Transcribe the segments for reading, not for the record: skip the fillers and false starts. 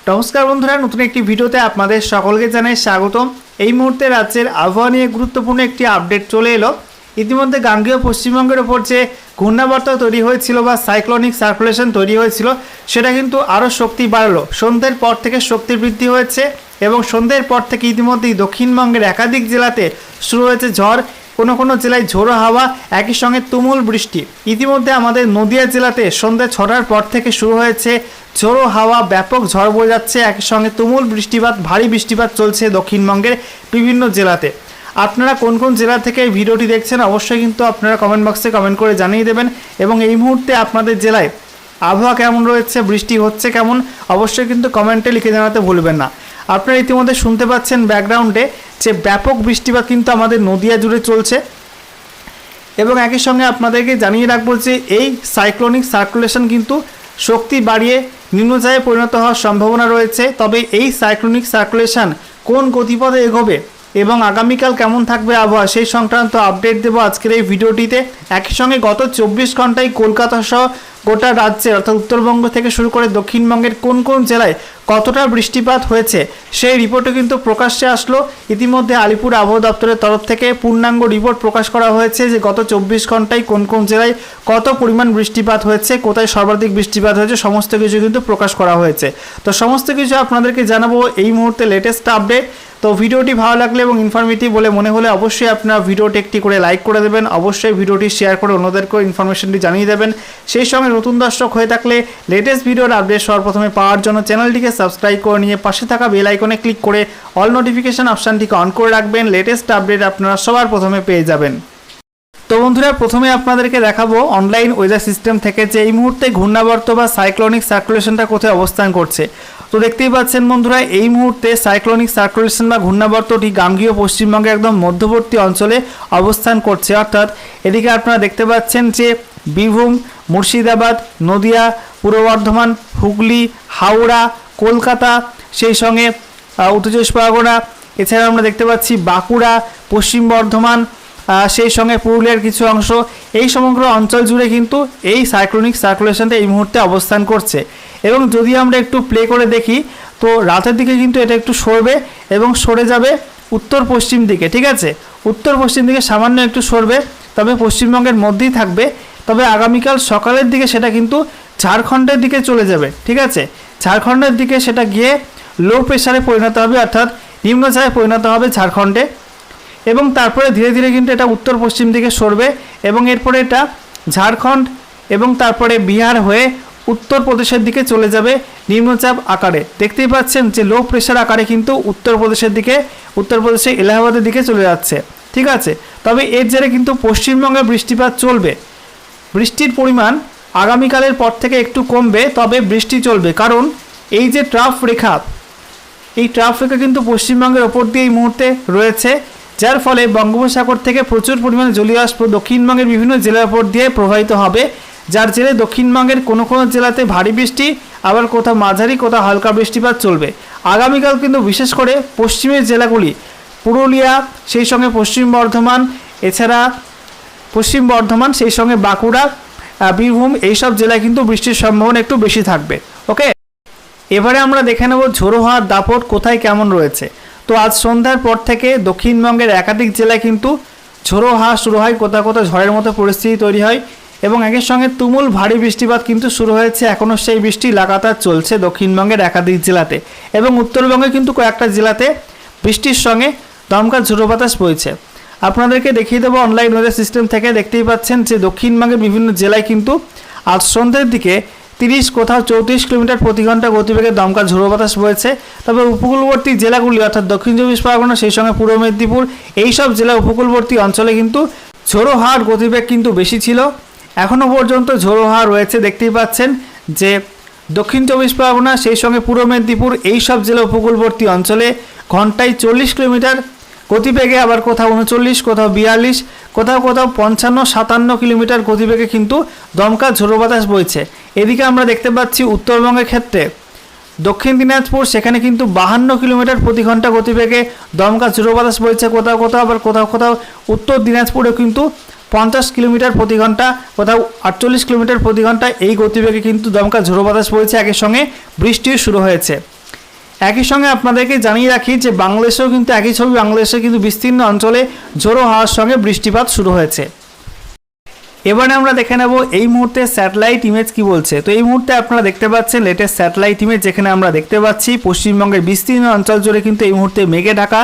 নমস্কার বন্ধুরা, নতুন একটি ভিডিওতে আপনাদের সকলকে জানাই স্বাগতম। এই মুহূর্তে রাজ্যের আবহাওয়া নিয়ে গুরুত্বপূর্ণ একটি আপডেট চলে এলো। ইতিমধ্যে গাঙ্গেয় পশ্চিমবঙ্গের ওপর যে ঘূর্ণাবর্ত তৈরি হয়েছিল বা সাইক্লোনিক সার্কুলেশন তৈরি হয়েছিল, সেটা কিন্তু আরও শক্তি বাড়লো। সন্ধ্যের পর থেকে শক্তি বৃদ্ধি হয়েছে এবং সন্ধ্যের পর থেকে ইতিমধ্যেই দক্ষিণবঙ্গের একাধিক জেলাতে শুরু হয়েছে ঝড়। কোনো জেলায় ঝোড়ো হাওয়া, একই সঙ্গে তুমুল বৃষ্টি। ইতিমধ্যে আমাদের নদিয়া জেলাতে সন্ধ্যা 6টার পর থেকে শুরু হয়েছে ঝোড়ো হাওয়া, ব্যাপক ঝড় বয়ে যাচ্ছে, একই সঙ্গে তুমুল বৃষ্টিপাত, ভারী বৃষ্টিপাত চলছে দক্ষিণবঙ্গের বিভিন্ন জেলাতে। আপনারা কোন কোন জেলা থেকে এই ভিডিওটি দেখছেন অবশ্যই কিন্তু আপনারা কমেন্ট বক্সে কমেন্ট করে জানিয়ে দেবেন। এবং এই মুহূর্তে আপনাদের জেলায় আবহাওয়া কেমন রয়েছে, বৃষ্টি হচ্ছে কেমন, অবশ্যই কিন্তু কমেন্টে লিখে জানাতে ভুলবেন না। আপনারা ইতিমধ্যে শুনতে পাচ্ছেন ব্যাকগ্রাউন্ডে যে ব্যাপক বৃষ্টিপাত কিন্তু আমাদের নদিয়া জুড়ে চলছে। এবং একই সঙ্গে আপনাদেরকে জানিয়ে রাখবো যে এই সাইক্লোনিক সার্কুলেশন কিন্তু শক্তি বাড়িয়ে নিম্নচাপে পরিণত হওয়ার সম্ভাবনা রয়েছে। তবে এই সাইক্লোনিক সার্কুলেশন কোন গতিপথে এগোবে এবং আগামীকাল কেমন থাকবে আবহাওয়া, সেই সংক্রান্ত আপডেট দেবো আজকের এই ভিডিওটিতে। একই সঙ্গে গত 24 ঘন্টায় কলকাতা সহ গোটা রাজ্যের অর্থাৎ উত্তরবঙ্গ থেকে শুরু করে দক্ষিণবঙ্গের কোন কোন জেলায় কতটা বৃষ্টিপাত হয়েছে সেই রিপোর্টও কিন্তু প্রকাশ্যে আসলো। ইতিমধ্যে আলিপুর আবহাওয়া দপ্তরের তরফ থেকে পূর্ণাঙ্গ রিপোর্ট প্রকাশ করা হয়েছে যে গত 24 ঘন্টায় কোন কোন জেলায় কত পরিমাণ বৃষ্টিপাত হয়েছে, কোথায় সর্বাধিক বৃষ্টিপাত হয়েছে, সমস্ত কিছু কিন্তু প্রকাশ করা হয়েছে। তো সমস্ত কিছু আপনাদেরকে জানাবো এই মুহূর্তে লেটেস্ট আপডেট। তো ভিডিওটি ভালো লাগলে এবং ইনফরমেটিভ বলে মনে হলে অবশ্যই আপনারা ভিডিওটি একটি করে লাইক করে দেবেন, অবশ্যই ভিডিওটি শেয়ার করে অন্যদেরকেও ইনফরমেশনটি জানিয়ে দেবেন। সেই সঙ্গে নতুন দর্শক হয়ে থাকলে লেটেস্ট ভিডিওর আপডেট সবার প্রথমে পাওয়ার জন্য চ্যানেলটিকে সাবস্ক্রাইব করে নিয়ে পাশে থাকা বেল আইকনে ক্লিক করে অল নোটিফিকেশন অপশানটিকে অন করে রাখবেন। লেটেস্ট আপডেট আপনারা সবার প্রথমে পেয়ে যাবেন। তো বন্ধুরা, প্রথমে আপনাদেরকে দেখাবো অনলাইন ওয়েদার সিস্টেম থেকে যে এই মুহূর্তে ঘূর্ণাবর্ত বা সাইক্লোনিক সার্কুলেশনটা কোথায় অবস্থান করছে। তো দেখতেই পাচ্ছেন বন্ধুরা, এই মুহূর্তে সাইক্লোনিক সার্কুলেশন বা ঘূর্ণাবর্তটি গাঙ্গেয় পশ্চিমবঙ্গের একদম মধ্যবর্তী অঞ্চলে অবস্থান করছে। অর্থাৎ এদিকে আপনারা দেখতে পাচ্ছেন যে বীরভূম, মুর্শিদাবাদ, নদিয়া, পূর্ব বর্ধমান, হুগলি, হাওড়া, কলকাতা, সেই সঙ্গে উত্তর চব্বিশ পরগনা, এছাড়া আমরা দেখতে পাচ্ছি বাঁকুড়া, পশ্চিম বর্ধমান, সেই সঙ্গে পুরুলিয়ার কিছু অংশ, এই সমগ্র অঞ্চল জুড়ে কিন্তু এই সাইক্লোনিক সার্কুলেশনটা এই মুহূর্তে অবস্থান করছে। এবং যদি আমরা একটু প্লে করে দেখি তো রাতের দিকে কিন্তু এটা একটু সরবে এবং সরে যাবে উত্তর পশ্চিম দিকে। ঠিক আছে, উত্তর পশ্চিম দিকে সামান্য একটু সরবে, তবে পশ্চিমবঙ্গের মধ্যেই থাকবে। তবে আগামীকাল সকালের দিকে সেটা কিন্তু ঝাড়খণ্ডের দিকে চলে যাবে। ঠিক আছে, ঝাড়খণ্ডের দিকে সেটা গিয়ে লো প্রেশারে পরিণত হবে, অর্থাৎ নিম্নচাপে পরিণত হবে ঝাড়খণ্ডে। এবং তারপরে ধীরে ধীরে কিন্তু এটা উত্তর পশ্চিম দিকে সরবে এবং এরপরে এটা ঝাড়খণ্ড এবং তারপরে বিহার হয়ে উত্তরপ্রদেশের দিকে চলে যাবে নিম্নচাপ আকারে। দেখতেই পাচ্ছেন যে লো প্রেশার আকারে কিন্তু উত্তরপ্রদেশের দিকে, উত্তরপ্রদেশে এলাহাবাদের দিকে চলে যাচ্ছে। ঠিক আছে, তবে এর জেরে কিন্তু পশ্চিমবঙ্গে বৃষ্টিপাত চলবে। বৃষ্টির পরিমাণ আগামীকালের পর থেকে একটু কমবে, তবে বৃষ্টি চলবে, কারণ এই যে ট্রাফ রেখা, এই ট্রাফ রেখা কিন্তু পশ্চিমবঙ্গের ওপর দিয়ে এই মুহূর্তে রয়েছে, যার ফলে বঙ্গোপসাগর থেকে প্রচুর পরিমাণে জলীয় বাষ্প দক্ষিণবঙ্গের বিভিন্ন জেলার উপর দিয়ে প্রবাহিত হবে, যার জেরে দক্ষিণবঙ্গের কোনো জেলাতে ভারী বৃষ্টি, আবার কোথাও মাঝারি, কোথাও হালকা বৃষ্টিপাত চলবে। আগামীকাল কিন্তু বিশেষ করে পশ্চিমের জেলাগুলি পুরুলিয়া, সেই সঙ্গে পশ্চিম বর্ধমান, এছাড়া পশ্চিম বর্ধমান, সেই সঙ্গে বাঁকুড়া, বীরভূম, এইসব জেলায় কিন্তু বৃষ্টির সম্ভাবনা একটু বেশি থাকবে। ওকে, এবারে আমরা দেখে নেব ঝোড়ো হাওয়ার দাপট কোথায় কেমন রয়েছে। তো আজ সন্ধ্যার পর থেকে দক্ষিণবঙ্গের একাধিক জেলায় কিন্তু ঝোড়ো হাওয়া শুরু হয়, কোথাও কোথাও ঝড়ের মতো পরিস্থিতি তৈরি হয় এবং একের সঙ্গে তুমুল ভারী বৃষ্টিপাত কিন্তু শুরু হয়েছে। এখনও সেই বৃষ্টি লাগাতার চলছে দক্ষিণবঙ্গের একাধিক জেলাতে এবং উত্তরবঙ্গে কিন্তু কয়েকটা জেলাতে বৃষ্টির সঙ্গে দমকা ঝোড়ো বাতাস বইছে। আপনাদেরকে দেখিয়ে দেবো অনলাইন ওয়েদার সিস্টেম থেকে। দেখতেই পাচ্ছেন যে দক্ষিণবঙ্গের বিভিন্ন জেলায় কিন্তু আজ সন্ধ্যের দিকে 30, কোথাও 34 কিলোমিটার প্রতি ঘন্টা গতিবেগে দমকা ঝোড়ো বাতাস বইছে। তবে উপকূলবর্তী জেলাগুলি অর্থাৎ দক্ষিণ চব্বিশ পরগনা, সেই সঙ্গে পূর্ব মেদিনীপুর, এইসব জেলা উপকূলবর্তী অঞ্চলে কিন্তু ঝোড়ো হাওয়ার গতিবেগ কিন্তু বেশি ছিল। এখনও পর্যন্ত ঝোড়ো হাওয়া রয়েছে। দেখতেই পাচ্ছেন যে দক্ষিণ চব্বিশ পরগনা, সেই সঙ্গে পূর্ব মেদিনীপুর, এইসব জেলা উপকূলবর্তী অঞ্চলে ঘন্টায় 40 কিলোমিটার গতিবেগে, আবার কোথাও 39, কোথাও 42, কোথাও 55-57 কিলোমিটার গতিবেগে কিন্তু দমকা ঝোড়ো বাতাস বইছে। এদিকে আমরা দেখতে পাচ্ছি উত্তরবঙ্গের ক্ষেত্রে দক্ষিণ দিনাজপুর, সেখানে কিন্তু 52 কিলোমিটার প্রতি ঘন্টা গতিবেগে দমকা ঝোড়ো বাতাস বইছে কোথাও কোথাও, আবার কোথাও কোথাও উত্তর দিনাজপুরে কিন্তু 50 কিলোমিটার প্রতি ঘন্টা, কোথাও 48 কিলোমিটার প্রতি ঘন্টা এই গতিবেগে কিন্তু দমকা ঝোড়ো বাতাস বইছে। একের সঙ্গে বৃষ্টিও শুরু হয়েছে। একই সঙ্গে আপনাদেরকে জানিয়ে রাখি যে বাংলাদেশেও কিন্তু একই ছবি, বাংলাদেশে কিন্তু বিস্তীর্ণ অঞ্চলে ঝোড়ো হাওয়ার সঙ্গে বৃষ্টিপাত শুরু হয়েছে। এবারে আমরা দেখে নেব এই মুহূর্তে স্যাটেলাইট ইমেজ কি বলছে। তো এই মুহূর্তে আপনারা দেখতে পাচ্ছেন লেটেস্ট স্যাটেলাইট ইমেজ, যেখানে আমরা দেখতে পাচ্ছি পশ্চিমবঙ্গের বিস্তীর্ণ অঞ্চল জুড়ে কিন্তু এই মুহূর্তে মেঘে ঢাকা।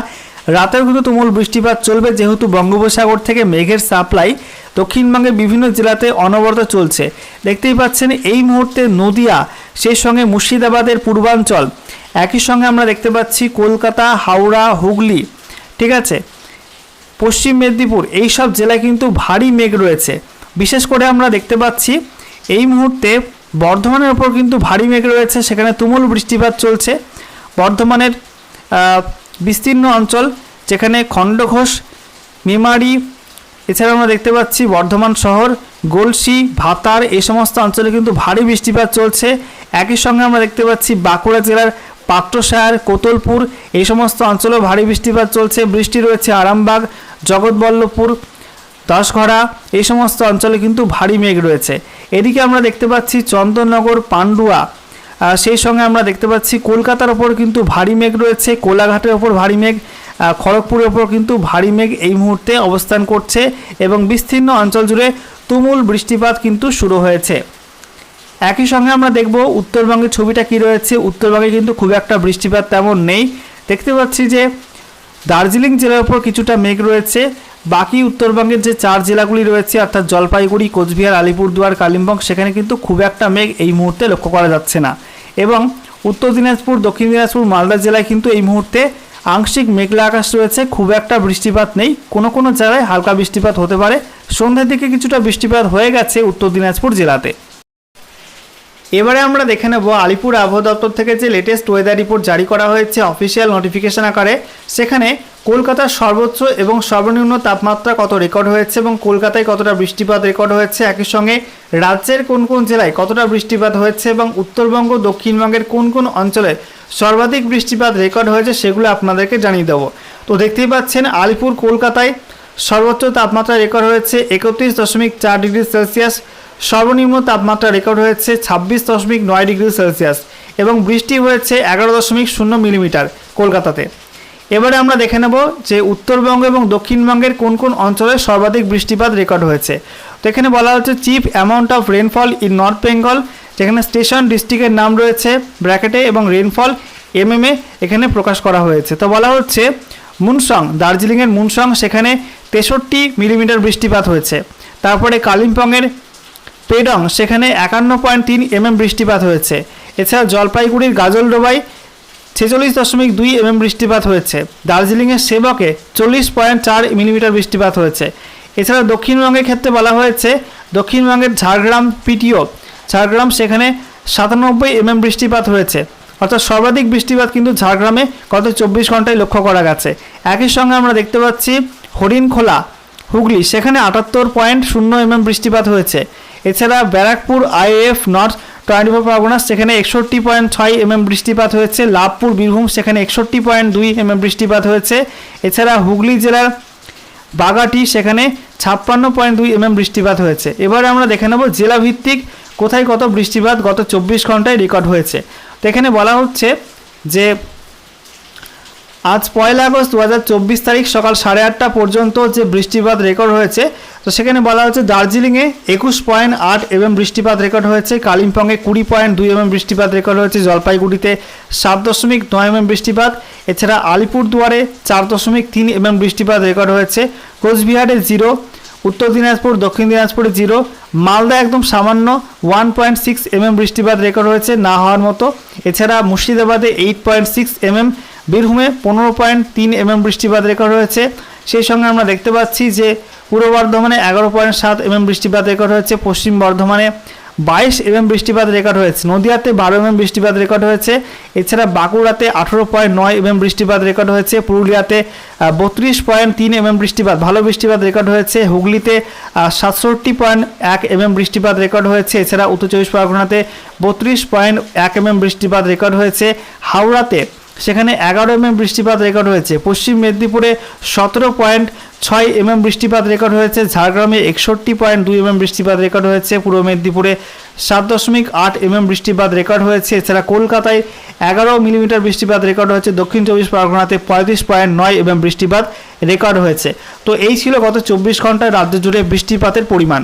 রাতেও কিন্তু তুমুল বৃষ্টিপাত চলবে, যেহেতু বঙ্গোপসাগর থেকে মেঘের সাপ্লাই দক্ষিণবঙ্গের বিভিন্ন জেলাতে অনবরত চলছে। দেখতেই পাচ্ছেন এই মুহূর্তে নদিয়া, সেই সঙ্গে মুর্শিদাবাদের পূর্বাঞ্চল, একই সঙ্গে আমরা দেখতে পাচ্ছি কলকাতা, হাওড়া, হুগলি, ঠিক আছে, পশ্চিম মেদিনীপুর, এই সব জেলায় কিন্তু ভারী মেঘ রয়েছে। বিশেষ করে আমরা দেখতে পাচ্ছি এই মুহূর্তে বর্ধমানের ওপর কিন্তু ভারী মেঘ রয়েছে, সেখানে তুমুল বৃষ্টিপাত চলছে। বর্ধমানের বিস্তীর্ণ অঞ্চল, যেখানে খণ্ডঘোষ, মেমারি, এছাড়া আমরা দেখতে পাচ্ছি বর্ধমান শহর, গলসি, ভাতার, এই সমস্ত অঞ্চলে কিন্তু ভারী বৃষ্টিপাত চলছে। একই সঙ্গে আমরা দেখতে পাচ্ছি বাঁকুড়া জেলার পাত্রসায়র, কোতলপুর, এই সমস্ত অঞ্চলেও ভারী বৃষ্টিপাত চলছে। বৃষ্টি রয়েছে আরামবাগ, জগৎবল্লভপুর, দাসঘরা, এই সমস্ত অঞ্চলে কিন্তু ভারী মেঘ রয়েছে। এদিকে আমরা দেখতে পাচ্ছি চন্দননগর, পান্ডুয়া, সেই সঙ্গে আমরা দেখতে পাচ্ছি কলকাতার ওপর কিন্তু ভারী মেঘ রয়েছে, কোলাঘাটের ওপর ভারী মেঘ, খড়গপুরের ওপর কিন্তু ভারী মেঘ এই মুহূর্তে অবস্থান করছে এবং বিস্তীর্ণ অঞ্চল জুড়ে তুমুল বৃষ্টিপাত কিন্তু শুরু হয়েছে। একই সঙ্গে আমরা দেখব উত্তরবঙ্গের ছবিটা কি রয়েছে। উত্তরবঙ্গে কিন্তু খুব একটা বৃষ্টিপাত তেমন নেই। দেখতে পাচ্ছি যে দার্জিলিং জেলার ওপর কিছুটা মেঘ রয়েছে। বাকি উত্তরবঙ্গের যে 4 জেলাগুলি রয়েছে, অর্থাৎ জলপাইগুড়ি, কোচবিহার, আলিপুরদুয়ার, কালিম্পং, সেখানে কিন্তু খুব একটা মেঘ এই মুহূর্তে লক্ষ্য করা যাচ্ছে না। এবং উত্তর দিনাজপুর, দক্ষিণ দিনাজপুর, মালদা জেলায় কিন্তু এই মুহূর্তে আংশিক মেঘলা আকাশ রয়েছে, খুব একটা বৃষ্টিপাত নেই। কোনো কোনো জায়গায় হালকা বৃষ্টিপাত হতে পারে। সন্ধ্যার দিকে কিছুটা বৃষ্টিপাত হয়ে গেছে উত্তর দিনাজপুর জেলাতে। এবারে আমরা দেখে নেব আলিপুর আবহাওয়া দপ্তর থেকে যে লেটেস্ট ওয়েদার রিপোর্ট জারি করা হয়েছে অফিসিয়াল নোটিফিকেশন আকারে। সেখানে কলকাতার সর্বোচ্চ এবং সর্বনিম্ন তাপমাত্রা কত রেকর্ড হয়েছে এবং কলকাতায় কতটা বৃষ্টিপাত রেকর্ড হয়েছে, একই সঙ্গে রাজ্যের কোন কোন জেলায় কতটা বৃষ্টিপাত হয়েছে এবং উত্তরবঙ্গ, দক্ষিণবঙ্গের কোন কোন অঞ্চলে সর্বাধিক বৃষ্টিপাত রেকর্ড হয়েছে, সেগুলো আপনাদেরকে জানিয়ে দেবো। তো দেখতেই পাচ্ছেন আলিপুর, কলকাতায় সর্বোচ্চ তাপমাত্রা রেকর্ড হয়েছে 31.4 ডিগ্রি সেলসিয়াস, সর্বনিম্ন তাপমাত্রা রেকর্ড হয়েছে 26.9 ডিগ্রি সেলসিয়াস এবং বৃষ্টি হয়েছে 11.0 মিলিমিটার কলকাতাতে। এবারে আমরা দেখে নেব যে উত্তরবঙ্গ এবং দক্ষিণবঙ্গের কোন কোন অঞ্চলে সর্বাধিক বৃষ্টিপাত রেকর্ড হয়েছে। তো এখানে বলা হচ্ছে chief amount of rainfall in north Bengal, যেখানে স্টেশন ডিস্ট্রিক্টের নাম রয়েছে ব্র্যাকেটে এবং রেনফল এমএমএ এখানে প্রকাশ করা হয়েছে। তো বলা হচ্ছে মুনসং, দার্জিলিংয়ের মুনসং, সেখানে 63 মিলিমিটার বৃষ্টিপাত হয়েছে। তারপরে কালিম্পংয়ের পেডং, সেখানে 51.3 বৃষ্টিপাত হয়েছে। এছাড়া জলপাইগুড়ির গাজলডোবায় 46.2 বৃষ্টিপাত হয়েছে। দার্জিলিংয়ের সেবকে 40.4 মিলিমিটার বৃষ্টিপাত হয়েছে। এছাড়া দক্ষিণবঙ্গের ক্ষেত্রে বলা হয়েছে দক্ষিণবঙ্গের ঝাড়গ্রাম পিটিও, ঝাড়গ্রাম, সেখানে 97 বৃষ্টিপাত হয়েছে। অর্থাৎ সর্বাধিক বৃষ্টিপাত কিন্তু ঝাড়গ্রামে গত 24 ঘন্টায় লক্ষ্য করা গেছে। একই সঙ্গে আমরা দেখতে পাচ্ছি হরিণখোলা, হুগলি, সেখানে 78.0 বৃষ্টিপাত হয়েছে। এছাড়া ব্যারাকপুর আইএফ নর্থ 24 পরগনা, সেখানে 61.6 বৃষ্টিপাত হয়েছে। লাভপুর, বীরভূম, সেখানে 61.2 বৃষ্টিপাত হয়েছে। এছাড়া হুগলি জেলার বাগাটি, সেখানে 56.2 বৃষ্টিপাত হয়েছে। এবারে আমরা দেখে নেব জেলাভিত্তিক কোথায় কত বৃষ্টিপাত গত 24 ঘন্টায় রেকর্ড হয়েছে। তো এখানে বলা হচ্ছে যে আজ 1 আগস্ট 2024 তারিখ সকাল 8:30 পর্যন্ত যে বৃষ্টিপাত রেকর্ড হয়েছে, তো সেখানে বলা হচ্ছে দার্জিলিংয়ে 21.8 বৃষ্টিপাত রেকর্ড হয়েছে, কালিম্পংয়ে 20.2 বৃষ্টিপাত রেকর্ড হয়েছে, জলপাইগুড়িতে 7.9 বৃষ্টিপাত, এছাড়া আলিপুরদুয়ারে 4.3 বৃষ্টিপাত রেকর্ড হয়েছে, কোচবিহারে 0, উত্তর দিনাজপুর, দক্ষিণ দিনাজপুরে 0, মালদা একদম সামান্য 1.6 বৃষ্টিপাত রেকর্ড হয়েছে, না হওয়ার মতো। এছাড়া মুর্শিদাবাদে 8.6 বীরভূমে 15.3 বৃষ্টিপাত রেকর্ড হয়েছে। সেই সঙ্গে আমরা দেখতে পাচ্ছি যে পূর্ব বর্ধমানে 11.7 বৃষ্টিপাত রেকর্ড হয়েছে, পশ্চিম বর্ধমানে 22 বৃষ্টিপাত রেকর্ড হয়েছে, নদিয়াতে 12 বৃষ্টিপাত রেকর্ড হয়েছে। এছাড়া বাঁকুড়াতে 18.9 বৃষ্টিপাত রেকর্ড হয়েছে, পুরুলিয়াতে 32.3 বৃষ্টিপাত, ভালো বৃষ্টিপাত রেকর্ড হয়েছে, হুগলিতে 67.1 বৃষ্টিপাত রেকর্ড হয়েছে। এছাড়া উত্তর 24 পরগনাতে 32.1 বৃষ্টিপাত রেকর্ড হয়েছে, হাওড়াতে সেখানে 11 বৃষ্টিপাত রেকর্ড হয়েছে, পশ্চিম মেদিনীপুরে 6 বৃষ্টিপাত রেকর্ড হয়েছে, ঝাড়গ্রামে 61.2 বৃষ্টিপাত রেকর্ড হয়েছে, পূর্ব মেদিনীপুরে 7.8 বৃষ্টিপাত রেকর্ড হয়েছে। এছাড়া কলকাতায় 11 মিলিমিটার বৃষ্টিপাত রেকর্ড হয়েছে, দক্ষিণ 24 পরগনাতে 35.9 বৃষ্টিপাত রেকর্ড হয়েছে। তো এই ছিল গত 24 ঘন্টায় রাজ্য জুড়ে বৃষ্টিপাতের পরিমাণ।